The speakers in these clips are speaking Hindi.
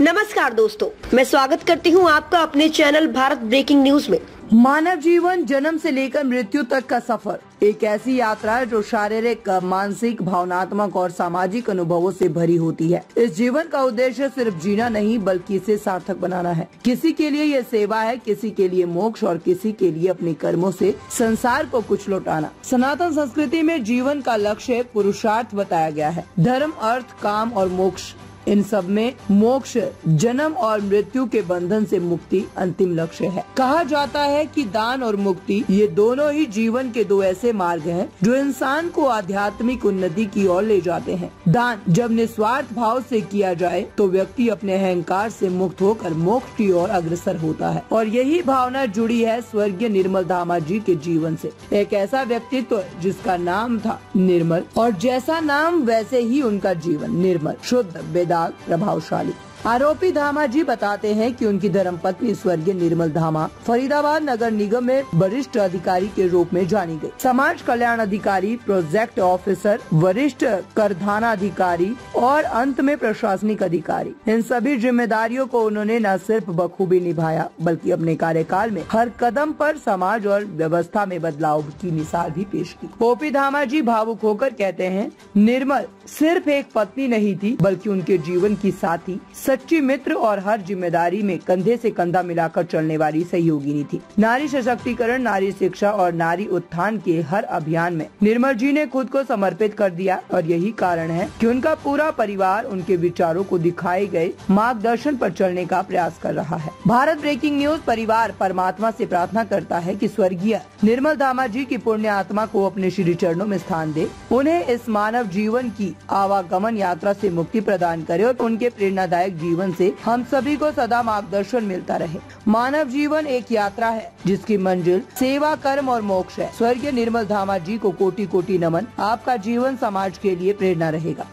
नमस्कार दोस्तों, मैं स्वागत करती हूं आपका अपने चैनल भारत ब्रेकिंग न्यूज में। मानव जीवन जन्म से लेकर मृत्यु तक का सफर एक ऐसी यात्रा है जो शारीरिक, मानसिक, भावनात्मक और सामाजिक अनुभवों से भरी होती है। इस जीवन का उद्देश्य सिर्फ जीना नहीं बल्कि इसे सार्थक बनाना है। किसी के लिए ये सेवा है, किसी के लिए मोक्ष और किसी के लिए अपने कर्मों से संसार को कुछ लौटाना। सनातन संस्कृति में जीवन का लक्ष्य पुरुषार्थ बताया गया है। धर्म, अर्थ, काम और मोक्ष, इन सब में मोक्ष जन्म और मृत्यु के बंधन से मुक्ति अंतिम लक्ष्य है। कहा जाता है कि दान और मुक्ति ये दोनों ही जीवन के दो ऐसे मार्ग हैं जो इंसान को आध्यात्मिक उन्नति की ओर ले जाते हैं। दान जब निस्वार्थ भाव से किया जाए तो व्यक्ति अपने अहंकार से मुक्त होकर मोक्ष की ओर अग्रसर होता है, और यही भावना जुड़ी है स्वर्गीय निर्मल धामा जी के जीवन से। एक ऐसा व्यक्तित्व जिसका नाम था निर्मल, और जैसा नाम वैसे ही उनका जीवन निर्मल, शुद्ध, प्रभावशाली। आरोपी धामा जी बताते हैं कि उनकी धर्मपत्नी स्वर्गीय निर्मल धामा फरीदाबाद नगर निगम में वरिष्ठ अधिकारी के रूप में जानी गई। समाज कल्याण अधिकारी, प्रोजेक्ट ऑफिसर, वरिष्ठ करधाना अधिकारी और अंत में प्रशासनिक अधिकारी, इन सभी जिम्मेदारियों को उन्होंने न सिर्फ बखूबी निभाया बल्कि अपने कार्यकाल में हर कदम पर समाज और व्यवस्था में बदलाव की मिसाल भी पेश की। ओपी धामा जी भावुक होकर कहते हैं, निर्मल सिर्फ एक पत्नी नहीं थी बल्कि उनके जीवन की साथी, सच्ची मित्र और हर जिम्मेदारी में कंधे से कंधा मिलाकर चलने वाली सहयोगिनी थी। नारी सशक्तिकरण, नारी शिक्षा और नारी उत्थान के हर अभियान में निर्मल जी ने खुद को समर्पित कर दिया, और यही कारण है कि उनका पूरा परिवार उनके विचारों को दिखाए गए मार्गदर्शन पर चलने का प्रयास कर रहा है। भारत ब्रेकिंग न्यूज परिवार परमात्मा से प्रार्थना करता है कि स्वर्गीय निर्मल धामा जी की पुण्य आत्मा को अपने श्री चरणों में स्थान दे, उन्हें इस मानव जीवन की आवागमन यात्रा से मुक्ति प्रदान करे और उनके प्रेरणादायक जीवन से हम सभी को सदा मार्गदर्शन मिलता रहे। मानव जीवन एक यात्रा है जिसकी मंजिल सेवा, कर्म और मोक्ष है। स्वर्गीय निर्मल धामा जी को कोटि कोटि नमन। आपका जीवन समाज के लिए प्रेरणा रहेगा।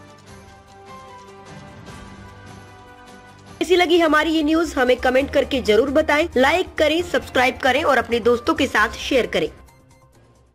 कैसी लगी हमारी ये न्यूज हमें कमेंट करके जरूर बताएं। लाइक करें, सब्सक्राइब करें और अपने दोस्तों के साथ शेयर करें।